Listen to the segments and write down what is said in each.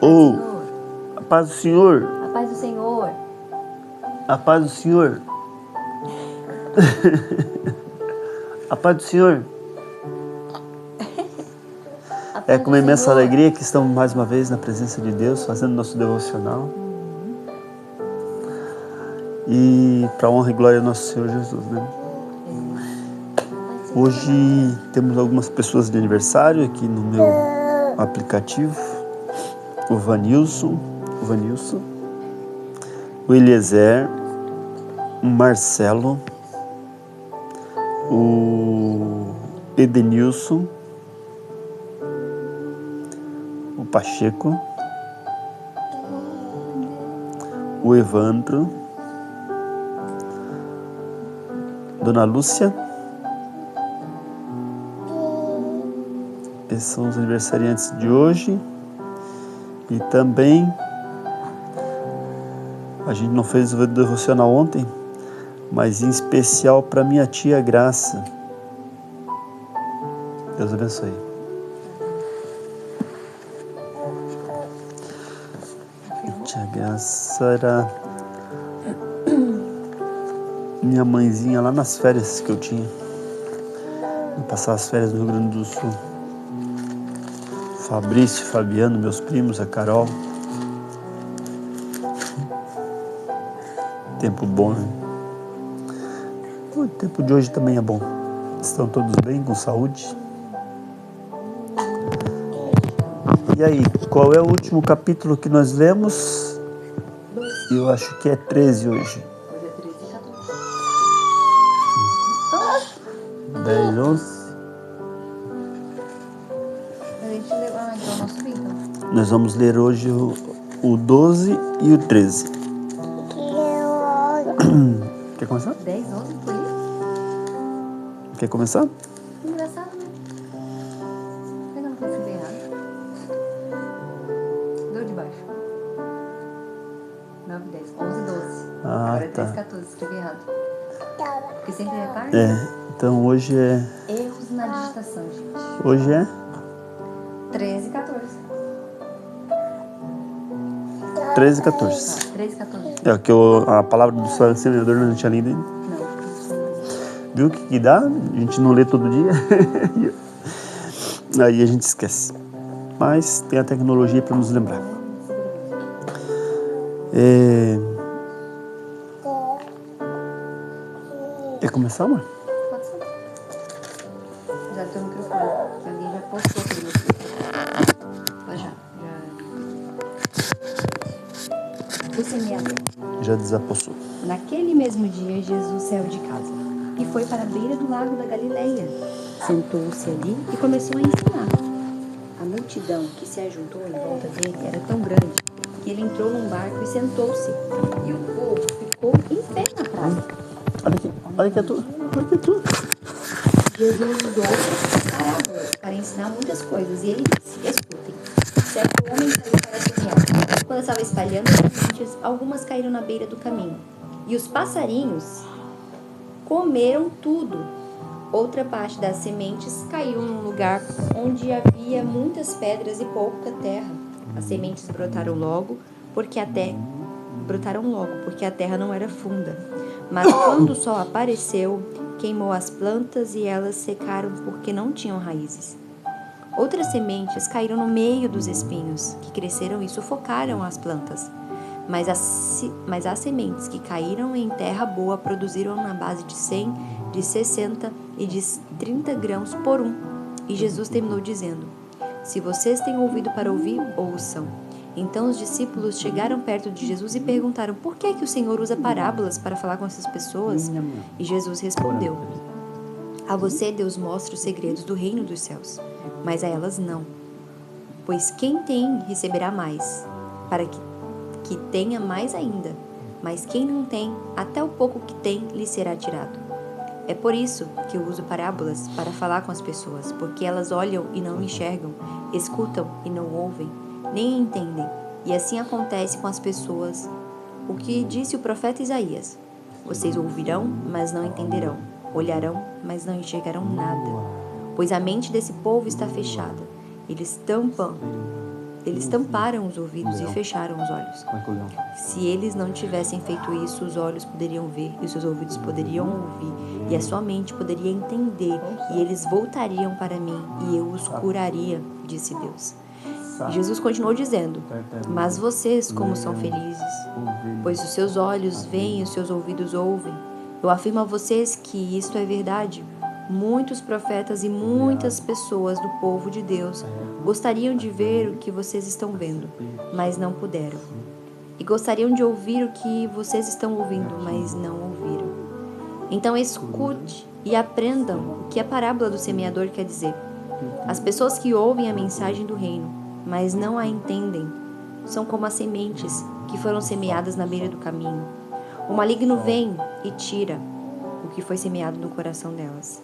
Oh, a paz do Senhor. A paz do Senhor. A paz do Senhor. A paz do Senhor. É com imensa alegria que estamos mais uma vez na presença de Deus, fazendo nosso devocional. E para a honra e glória do nosso Senhor Jesus, né? Hoje temos algumas pessoas de aniversário aqui no meu aplicativo. O Vanilson, o Eliezer, o Marcelo, o Edenilson, o Pacheco, o Evandro, Dona Lúcia. Esses são os aniversariantes de hoje. E também a gente não fez o devocional ontem, mas em especial para minha tia Graça. Deus abençoe. Tia Graça era minha mãezinha lá nas férias que eu tinha. Eu passava as férias no Rio Grande do Sul. Fabrício, Fabiano, meus primos, a Carol. Tempo bom, né? O tempo de hoje também é bom. Estão todos bem, com saúde? E aí, qual é o último capítulo que nós lemos? Eu acho que é 13 hoje. Hoje é 13 e 14. 10, 11. A gente leu. Ah, então nós subimos. Nós vamos ler hoje o 12 e o 13. Quer começar? 10, 11, por isso? Quer começar? Engraçado, né? Eu não consigo ver errado. Dor de baixo. 9, 10, 11, 12. Ah, Agora é tá. 13, 14, escrevi errado. Porque sempre é tarde. Então hoje é... Erros na digitação, gente. Hoje é 13, 14. 13 e 14. Tá, 13, 14. É que a palavra do semeador não tinha lido ainda. Não. Viu o que dá? A gente não lê todo dia. Aí a gente esquece. Mas tem a tecnologia para nos lembrar. Quer começar, amor? Pode ser. Já tem o microfone. Que alguém já postou aquele microfone. Já. O semeador. Já desapossou. Naquele mesmo dia, Jesus saiu de casa e foi para a beira do lago da Galileia. Sentou-se ali e começou a ensinar. A multidão que se ajuntou em volta dele era tão grande que ele entrou num barco e sentou-se. E o povo ficou em pé na praia. Olha que é tu. Olha que é tu. Jesus usou parábolas para ensinar muitas coisas e ele disse: escutem. Certo homem saiu para semear. Quando estava espalhando as sementes, algumas caíram na beira do caminho. E os passarinhos comeram tudo. Outra parte das sementes caiu num lugar onde havia muitas pedras e pouca terra. As sementes brotaram logo, porque a terra não era funda. Mas quando o sol apareceu, queimou as plantas e elas secaram porque não tinham raízes. Outras sementes caíram no meio dos espinhos, que cresceram e sufocaram as plantas. Mas as sementes que caíram em terra boa produziram na base de 100, de 60 e de 30 grãos por um. E Jesus terminou dizendo: se vocês têm ouvido para ouvir, ouçam. Então os discípulos chegaram perto de Jesus e perguntaram: por que é que o Senhor usa parábolas para falar com essas pessoas? E Jesus respondeu: a você Deus mostra os segredos do reino dos céus, mas a elas não. Pois quem tem receberá mais, para que tenha mais ainda. Mas quem não tem, até o pouco que tem lhe será tirado. É por isso que eu uso parábolas para falar com as pessoas, porque elas olham e não enxergam, escutam e não ouvem, nem entendem. E assim acontece com as pessoas. O que disse o profeta Isaías: vocês ouvirão, mas não entenderão. Olharão, mas não enxergarão nada. Pois a mente desse povo está fechada. Eles tampam Eles tamparam os ouvidos e fecharam os olhos. Se eles não tivessem feito isso, os olhos poderiam ver e os seus ouvidos poderiam ouvir e a sua mente poderia entender e eles voltariam para mim e eu os curaria, disse Deus. E Jesus continuou dizendo: mas vocês como são felizes, pois os seus olhos veem e os seus ouvidos ouvem. Eu afirmo a vocês que isto é verdade. Muitos profetas e muitas pessoas do povo de Deus gostariam de ver o que vocês estão vendo, mas não puderam. E gostariam de ouvir o que vocês estão ouvindo, mas não ouviram. Então escute e aprendam o que a parábola do semeador quer dizer. As pessoas que ouvem a mensagem do reino, mas não a entendem, são como as sementes que foram semeadas na beira do caminho. O maligno vem e tira o que foi semeado no coração delas.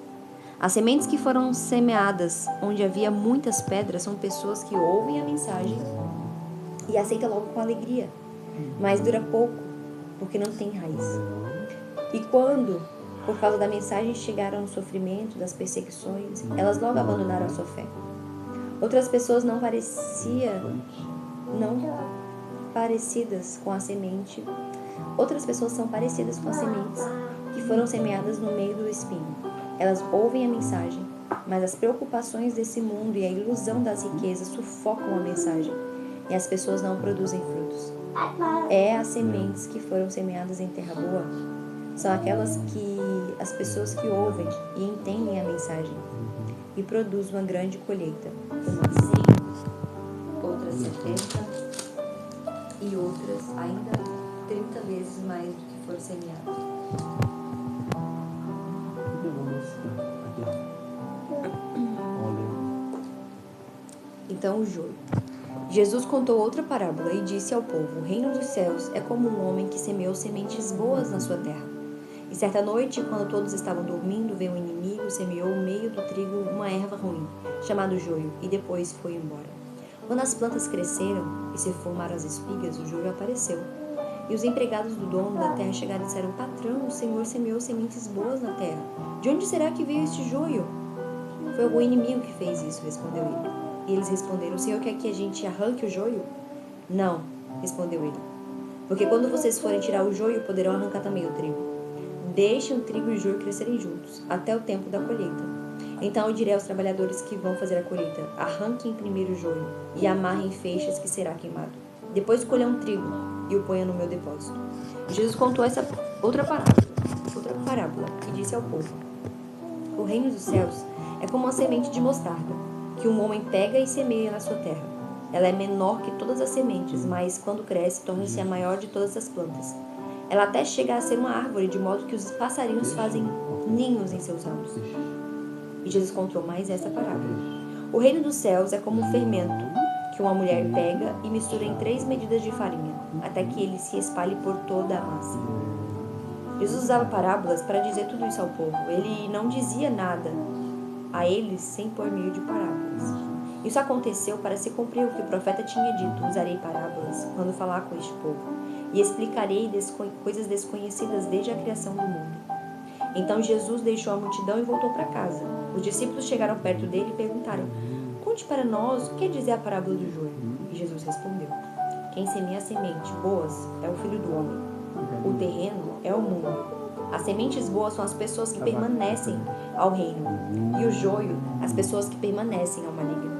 As sementes que foram semeadas onde havia muitas pedras são pessoas que ouvem a mensagem e aceitam logo com alegria, mas dura pouco, porque não tem raiz. E quando, por causa da mensagem, chegaram no sofrimento, das perseguições, elas logo abandonaram a sua fé. Outras pessoas não parecidas com a semente. Outras pessoas são parecidas com as sementes que foram semeadas no meio do espinho. Elas ouvem a mensagem, mas as preocupações desse mundo e a ilusão das riquezas sufocam a mensagem e as pessoas não produzem frutos. As sementes que foram semeadas em terra boa são aquelas que as pessoas que ouvem e entendem a mensagem e produzem uma grande colheita. Umas 100, outras 70 e outras ainda 30 vezes mais do que foram semeadas. Então o joio. Jesus contou outra parábola e disse ao povo: o reino dos céus é como um homem que semeou sementes boas na sua terra. E certa noite, quando todos estavam dormindo, veio um inimigo e semeou no meio do trigo uma erva ruim, chamada joio, e depois foi embora. Quando as plantas cresceram e se formaram as espigas, o joio apareceu. E os empregados do dono da terra chegaram e disseram: patrão, o Senhor semeou sementes boas na terra. De onde será que veio este joio? Foi algum inimigo que fez isso, respondeu ele. E eles responderam: o Senhor quer que a gente arranque o joio? Não, respondeu ele. Porque quando vocês forem tirar o joio, poderão arrancar também o trigo. Deixem o trigo e o joio crescerem juntos, até o tempo da colheita. Então eu direi aos trabalhadores que vão fazer a colheita: arranquem primeiro o joio e amarrem feixes que será queimado. Depois colham trigo e o ponham no meu depósito. Jesus contou essa outra parábola e disse ao povo: o reino dos céus é como uma semente de mostarda, que um homem pega e semeia na sua terra. Ela é menor que todas as sementes, mas quando cresce, torna-se a maior de todas as plantas. Ela até chega a ser uma árvore, de modo que os passarinhos fazem ninhos em seus ramos. E Jesus contou mais essa parábola. O reino dos céus é como um fermento que uma mulher pega e mistura em 3 medidas de farinha, até que ele se espalhe por toda a massa. Jesus usava parábolas para dizer tudo isso ao povo. Ele não dizia nada a eles sem por meio de parábolas. Isso aconteceu para se cumprir o que o profeta tinha dito: usarei parábolas quando falar com este povo, e explicarei coisas desconhecidas desde a criação do mundo. Então Jesus deixou a multidão e voltou para casa. Os discípulos chegaram perto dele e perguntaram: conte para nós o que quer dizer a parábola do joio. E Jesus respondeu: quem semeia sementes boas é o Filho do Homem. O terreno é o mundo. As sementes boas são as pessoas que permanecem ao reino, e o joio, as pessoas que permanecem ao maligno,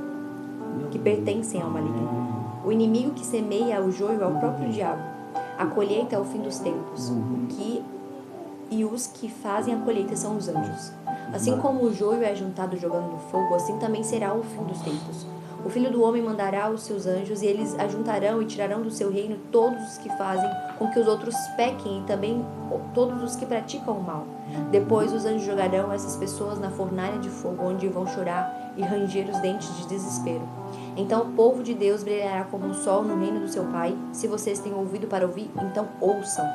que pertencem ao maligno. O inimigo que semeia o joio é o próprio diabo. A colheita é o fim dos tempos, e os que fazem a colheita são os anjos. Assim como o joio é juntado jogando no fogo, assim também será o fim dos tempos. O Filho do Homem mandará os seus anjos, e eles ajuntarão e tirarão do seu reino todos os que fazem com que os outros pequem, e também todos os que praticam o mal. Depois os anjos jogarão essas pessoas na fornalha de fogo, onde vão chorar e ranger os dentes de desespero. Então o povo de Deus brilhará como um sol no reino do seu Pai. Se vocês têm ouvido para ouvir, então ouçam.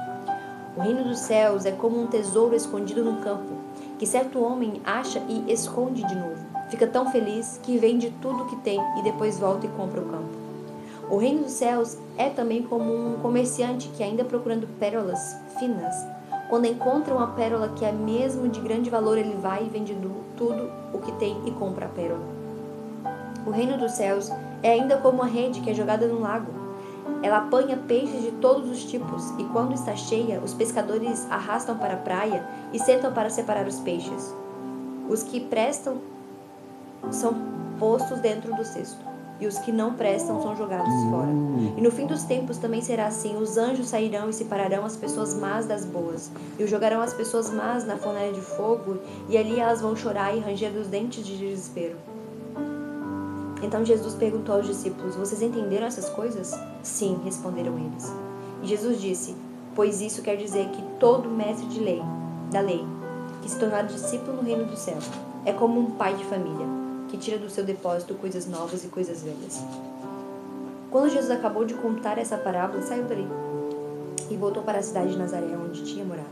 O reino dos céus é como um tesouro escondido num campo, que certo homem acha e esconde de novo. Fica tão feliz que vende tudo o que tem e depois volta e compra o campo. O reino dos céus é também como um comerciante que, ainda procurando pérolas finas, quando encontra uma pérola que é mesmo de grande valor, ele vai e vende tudo o que tem e compra a pérola. O reino dos céus É ainda como uma rede que é jogada no lago. Ela apanha peixes de todos os tipos, e quando está cheia, os pescadores arrastam para a praia e sentam para separar os peixes. Os que prestam são postos dentro do cesto, e os que não prestam são jogados fora. E no fim dos tempos também será assim: os anjos sairão e separarão as pessoas más das boas, e jogarão as pessoas más na fornalha de fogo, e ali elas vão chorar e ranger dos dentes de desespero. Então Jesus perguntou aos discípulos: vocês entenderam essas coisas? Sim, responderam eles. E Jesus disse: pois isso quer dizer que todo mestre da lei, que se tornar discípulo no reino do céu, é como um pai de família, que tira do seu depósito coisas novas e coisas velhas. Quando Jesus acabou de contar essa parábola, saiu dali e voltou para a cidade de Nazaré, onde tinha morado.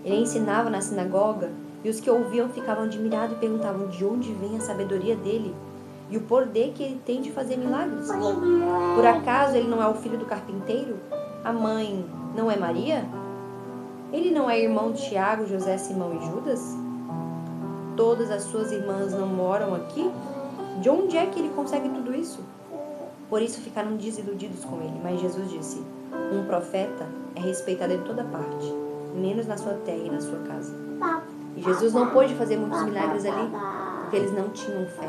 Ele ensinava na sinagoga, e os que ouviam ficavam admirados e perguntavam de onde vem a sabedoria dele e o poder que ele tem de fazer milagres. Por acaso ele não é o filho do carpinteiro? A mãe não é Maria? Ele não é irmão de Tiago, José, Simão e Judas? Todas as suas irmãs não moram aqui? De onde é que ele consegue tudo isso? Por isso ficaram desiludidos com ele. Mas Jesus disse: um profeta é respeitado em toda parte, menos na sua terra e na sua casa. E Jesus não pôde fazer muitos milagres ali, porque eles não tinham fé.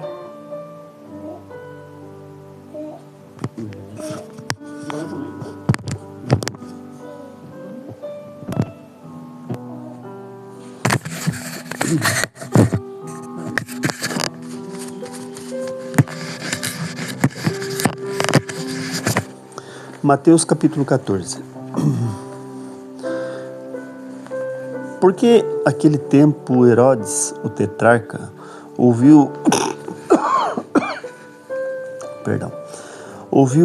Mateus capítulo 14. Porque aquele tempo Herodes, o tetrarca, ouviu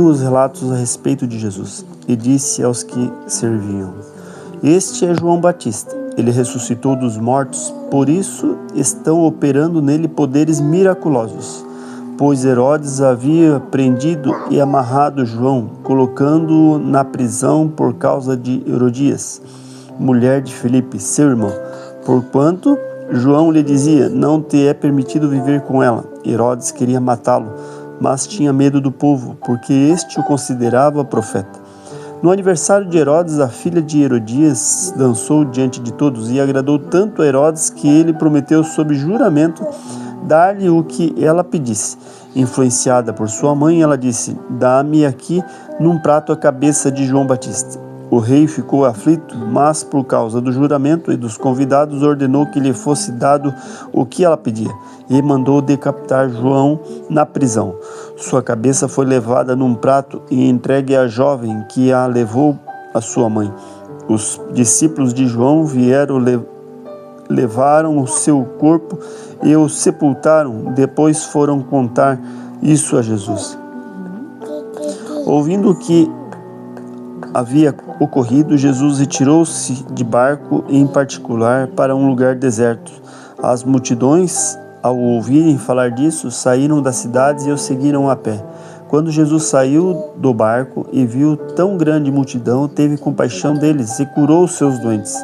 os relatos a respeito de Jesus e disse aos que serviam: este é João Batista, ele ressuscitou dos mortos, por isso estão operando nele poderes miraculosos. Pois Herodes havia prendido e amarrado João, colocando-o na prisão por causa de Herodias, mulher de Filipe, seu irmão. Porquanto João lhe dizia: não te é permitido viver com ela. Herodes queria matá-lo, mas tinha medo do povo, porque este o considerava profeta. No aniversário de Herodes, a filha de Herodias dançou diante de todos e agradou tanto a Herodes que ele prometeu sob juramento dar-lhe o que ela pedisse. Influenciada por sua mãe, ela disse: dá-me aqui num prato a cabeça de João Batista. O rei ficou aflito, mas por causa do juramento e dos convidados ordenou que lhe fosse dado o que ela pedia e mandou decapitar João na prisão. Sua cabeça foi levada num prato e entregue à jovem que a levou à sua mãe. Os discípulos de João vieram, levaram o seu corpo e o sepultaram. Depois foram contar isso a Jesus. Ouvindo o que havia ocorrido, Jesus retirou-se de barco, em particular, para um lugar deserto. As multidões, ao ouvirem falar disso, saíram das cidades e o seguiram a pé. Quando Jesus saiu do barco e viu tão grande multidão, teve compaixão deles e curou os seus doentes.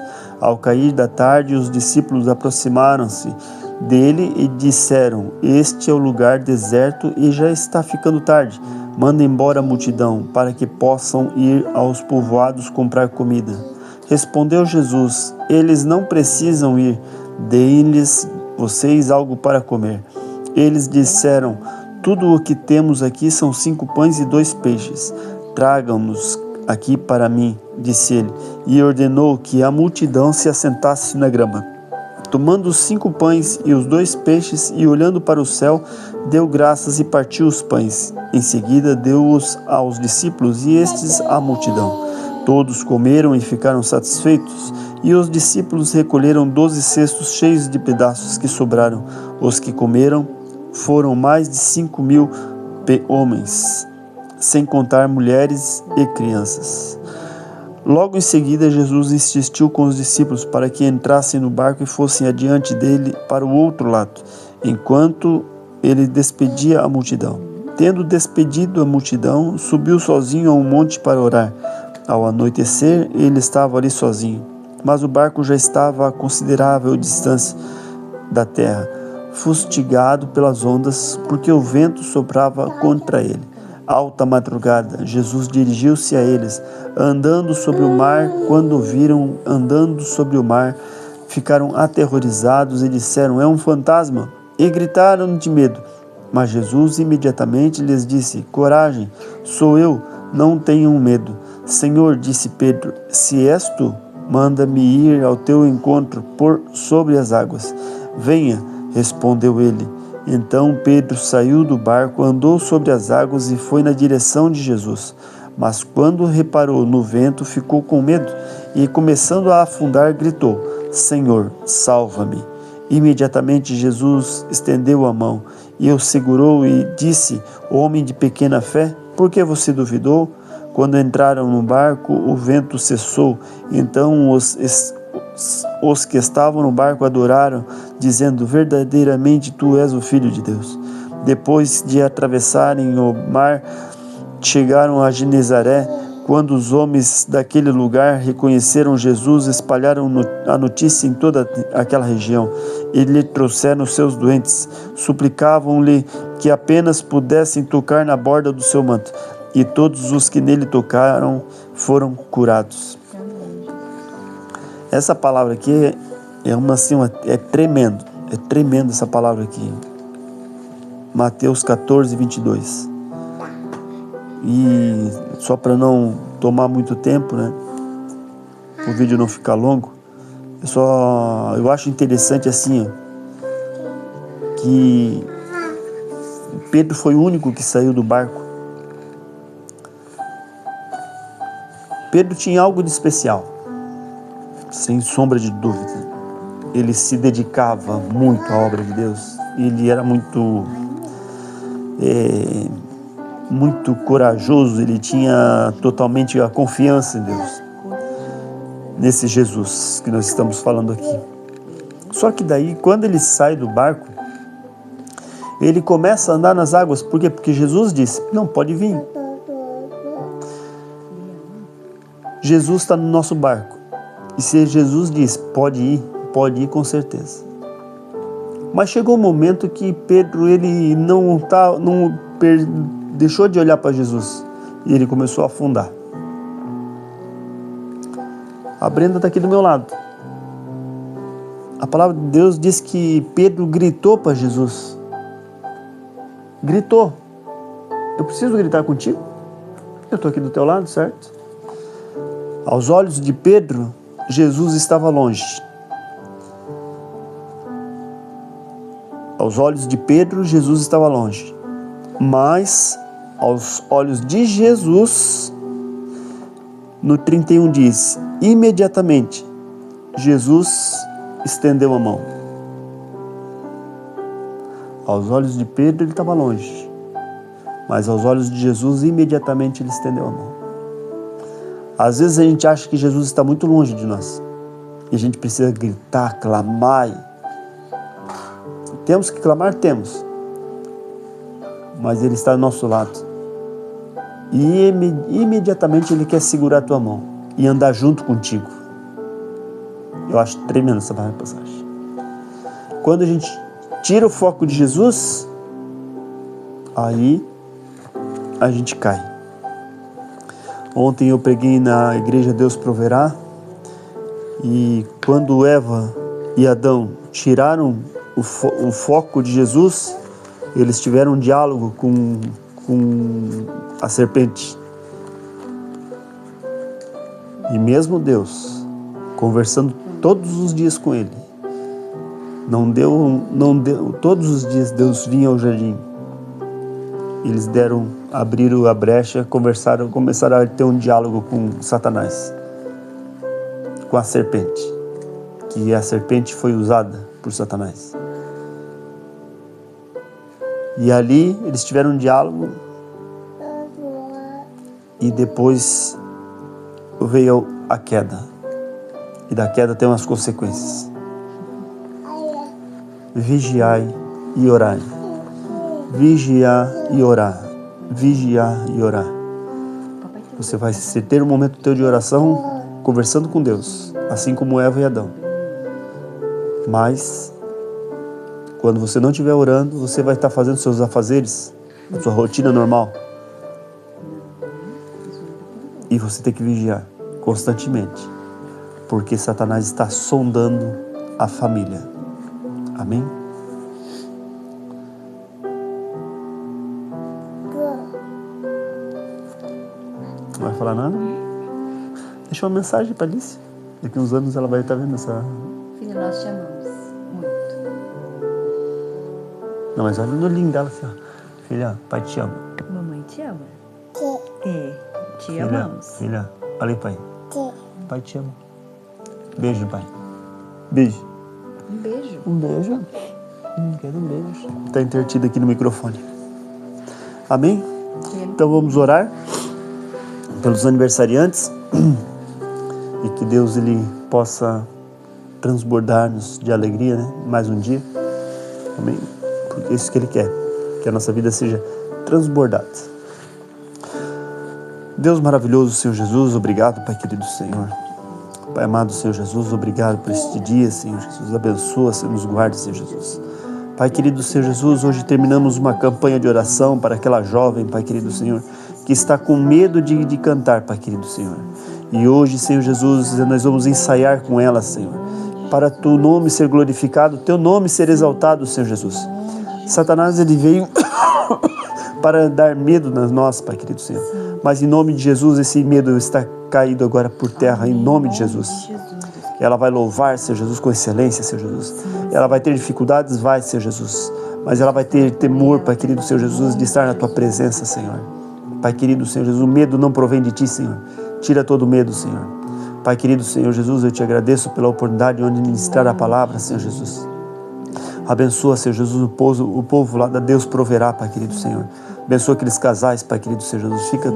Ao cair da tarde, os discípulos aproximaram-se dele e disseram: este é o lugar deserto e já está ficando tarde. Manda embora a multidão, para que possam ir aos povoados comprar comida. Respondeu Jesus: eles não precisam ir, deem-lhes vocês algo para comer. Eles disseram: tudo o que temos aqui são 5 pães e 2 peixes. Tragam-nos aqui para mim, disse ele, e ordenou que a multidão se assentasse na grama. Tomando os 5 pães e os 2 peixes e olhando para o céu, deu graças e partiu os pães. Em seguida deu-os aos discípulos e estes à multidão. Todos comeram e ficaram satisfeitos, e os discípulos recolheram 12 cestos cheios de pedaços que sobraram. Os que comeram foram mais de 5.000 homens, sem contar mulheres e crianças. Logo em seguida, Jesus insistiu com os discípulos para que entrassem no barco e fossem adiante dele para o outro lado, enquanto ele despedia a multidão. Tendo despedido a multidão, subiu sozinho a um monte para orar. Ao anoitecer, ele estava ali sozinho, mas o barco já estava a considerável distância da terra, fustigado pelas ondas, porque o vento soprava contra ele. alta madrugada, Jesus dirigiu-se a eles, andando sobre o mar. Quando o viram andando sobre o mar, ficaram aterrorizados e disseram: é um fantasma, e gritaram de medo. Mas Jesus imediatamente lhes disse: coragem, sou eu, não tenham medo. Senhor, disse Pedro, se és tu, manda-me ir ao teu encontro por sobre as águas. Venha, respondeu ele. Então Pedro saiu do barco, andou sobre as águas e foi na direção de Jesus. Mas quando reparou no vento, ficou com medo e, começando a afundar, gritou: Senhor, salva-me. Imediatamente Jesus estendeu a mão e o segurou e disse: homem de pequena fé, por que você duvidou? Quando entraram no barco, o vento cessou. Então os que estavam no barco adoraram, dizendo: verdadeiramente tu és o Filho de Deus. Depois de atravessarem o mar, chegaram a Genezaré. Quando os homens daquele lugar reconheceram Jesus, espalharam a notícia em toda aquela região e lhe trouxeram seus doentes. Suplicavam-lhe que apenas pudessem tocar na borda do seu manto. E todos os que nele tocaram foram curados. Essa palavra aqui é tremendo. É tremendo essa palavra aqui. Mateus 14, 22. E só para não tomar muito tempo, né? O vídeo não ficar longo. Eu acho interessante assim, ó, que Pedro foi o único que saiu do barco. Pedro tinha algo de especial, sem sombra de dúvida. Ele se dedicava muito à obra de Deus. Ele era muito corajoso. Ele tinha totalmente a confiança em Deus, nesse Jesus que nós estamos falando aqui. Só que daí, quando ele sai do barco, ele começa a andar nas águas. Por quê? Porque Jesus disse: não, pode vir. Jesus está no nosso barco. E se Jesus diz: pode ir com certeza. Mas chegou um momento que Pedro, ele deixou de olhar para Jesus. E ele começou a afundar. A Brenda está aqui do meu lado. A palavra de Deus diz que Pedro gritou para Jesus. Gritou. Eu preciso gritar contigo? Eu estou aqui do teu lado, certo? Aos olhos de Pedro, Jesus estava longe. Aos olhos de Pedro, Jesus estava longe. Mas, aos olhos de Jesus, no 31 diz: imediatamente, Jesus estendeu a mão. Aos olhos de Pedro, ele estava longe. Mas aos olhos de Jesus, imediatamente ele estendeu a mão. Às vezes a gente acha que Jesus está muito longe de nós. E a gente precisa gritar, clamar. Temos que clamar? Temos. Mas Ele está ao nosso lado. E imediatamente Ele quer segurar a tua mão e andar junto contigo. Eu acho tremendo essa passagem. Quando a gente tira o foco de Jesus, aí a gente cai. Ontem eu preguei na igreja Deus Proverá, e quando Eva e Adão tiraram o foco de Jesus, eles tiveram um diálogo com a serpente. E mesmo Deus, conversando todos os dias com ele, não deu, todos os dias Deus vinha ao jardim. Eles abriram a brecha, começaram a ter um diálogo com Satanás, com a serpente, que a serpente foi usada por Satanás. E ali eles tiveram um diálogo, e depois veio a queda. E da queda tem umas consequências. Vigiai e orai. Vigiar e orar. Vigiar e orar. Você vai ter um momento teu de oração, conversando com Deus, assim como Eva e Adão. Mas, quando você não estiver orando, você vai estar fazendo seus afazeres, a sua rotina normal. E você tem que vigiar constantemente, porque Satanás está sondando a família. Amém? Não vai falar nada? Deixa uma mensagem para Alice. Daqui uns anos ela vai estar vendo essa... Filha, nós te amamos muito. Não, mas olha no olhinho dela assim, ó. Filha, pai te ama. Mamãe te ama. Te Filha, amamos. filha, olha aí, pai. Pai te ama. Beijo, pai. Beijo. Um beijo. Um beijo. Quero um beijo. Está intertido aqui no microfone. Amém? Então vamos orar pelos aniversariantes e que Deus ele possa transbordar-nos de alegria, né? Mais um dia. Amém? Porque é isso que Ele quer, que a nossa vida seja transbordada. Deus maravilhoso, Senhor Jesus, obrigado, Pai querido Senhor. Pai amado, Senhor Jesus, obrigado por este dia, Senhor Jesus. Abençoa, Senhor, nos guarde, Senhor Jesus. Pai querido Senhor Jesus, hoje terminamos uma campanha de oração para aquela jovem, Pai querido Senhor, que está com medo de cantar, Pai querido Senhor. E hoje, Senhor Jesus, nós vamos ensaiar com ela, Senhor, para Tu nome ser glorificado, Teu nome ser exaltado, Senhor Jesus. Satanás, ele veio para dar medo nas nós, Pai querido Senhor. Mas em nome de Jesus, esse medo está caído agora por terra, em nome de Jesus. Ela vai louvar, Senhor Jesus, com excelência, Senhor Jesus. Ela vai ter dificuldades, vai, Senhor Jesus. Mas ela vai ter temor, Pai querido Senhor Jesus, de estar na Tua presença, Senhor. Pai querido Senhor Jesus, o medo não provém de Ti, Senhor. Tira todo o medo, Senhor. Pai querido Senhor Jesus, eu Te agradeço pela oportunidade de ministrar a palavra, Senhor Jesus. Abençoa, Senhor Jesus, o povo lá da Deus proverá, Pai querido Senhor. Abençoa aqueles casais, Pai querido Senhor Jesus. Fica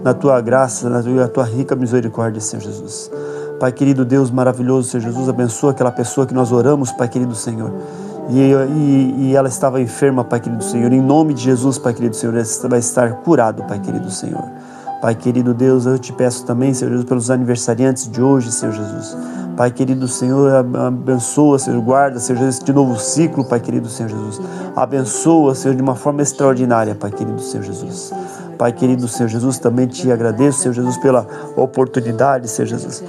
na Tua graça, na Tua rica misericórdia, Senhor Jesus. Pai querido Deus maravilhoso, Senhor Jesus, abençoa aquela pessoa que nós oramos, Pai querido Senhor. E ela estava enferma, Pai querido Senhor. Em nome de Jesus, Pai querido Senhor, ela vai estar curado, Pai querido Senhor. Pai querido Deus, eu Te peço também, Senhor Jesus, pelos aniversariantes de hoje, Senhor Jesus. Pai querido Senhor, abençoa, Senhor, guarda, Senhor Jesus, este novo ciclo, Pai querido Senhor Jesus. Abençoa, Senhor, de uma forma extraordinária, Pai querido Senhor Jesus. Pai querido Senhor Jesus, também Te agradeço, Senhor Jesus, pela oportunidade, Senhor Jesus,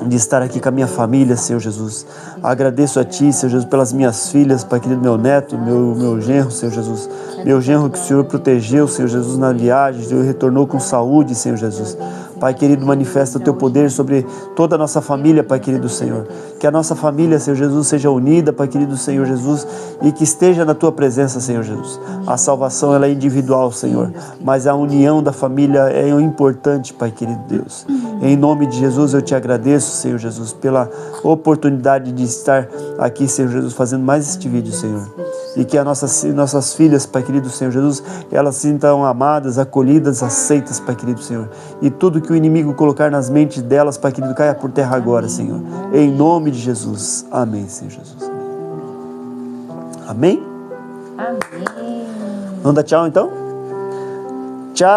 de estar aqui com a minha família, Senhor Jesus. Agradeço a Ti, Senhor Jesus, pelas minhas filhas, Pai querido, meu neto, meu genro, Senhor Jesus. Meu genro que o Senhor protegeu, Senhor Jesus, na viagem, Senhor, retornou com saúde, Senhor Jesus. Pai querido, manifesta o Teu poder sobre toda a nossa família, Pai querido Senhor. Que a nossa família, Senhor Jesus, seja unida, Pai querido Senhor Jesus, e que esteja na Tua presença, Senhor Jesus. A salvação, ela é individual, Senhor, mas a união da família é importante, Pai querido Deus. Em nome de Jesus, eu Te agradeço, Senhor Jesus, pela oportunidade de estar aqui, Senhor Jesus, fazendo mais este vídeo, Senhor. E que as nossas filhas, Pai querido Senhor Jesus, elas se sintam amadas, acolhidas, aceitas, Pai querido Senhor. E tudo que o inimigo colocar nas mentes delas, Pai querido, caia por terra agora, Senhor. Em nome de Jesus. Amém, Senhor Jesus. Amém? Amém. Vamos dar tchau, então? Tchau!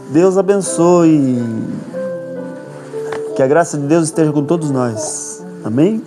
Deus abençoe. Que a graça de Deus esteja com todos nós. Amém?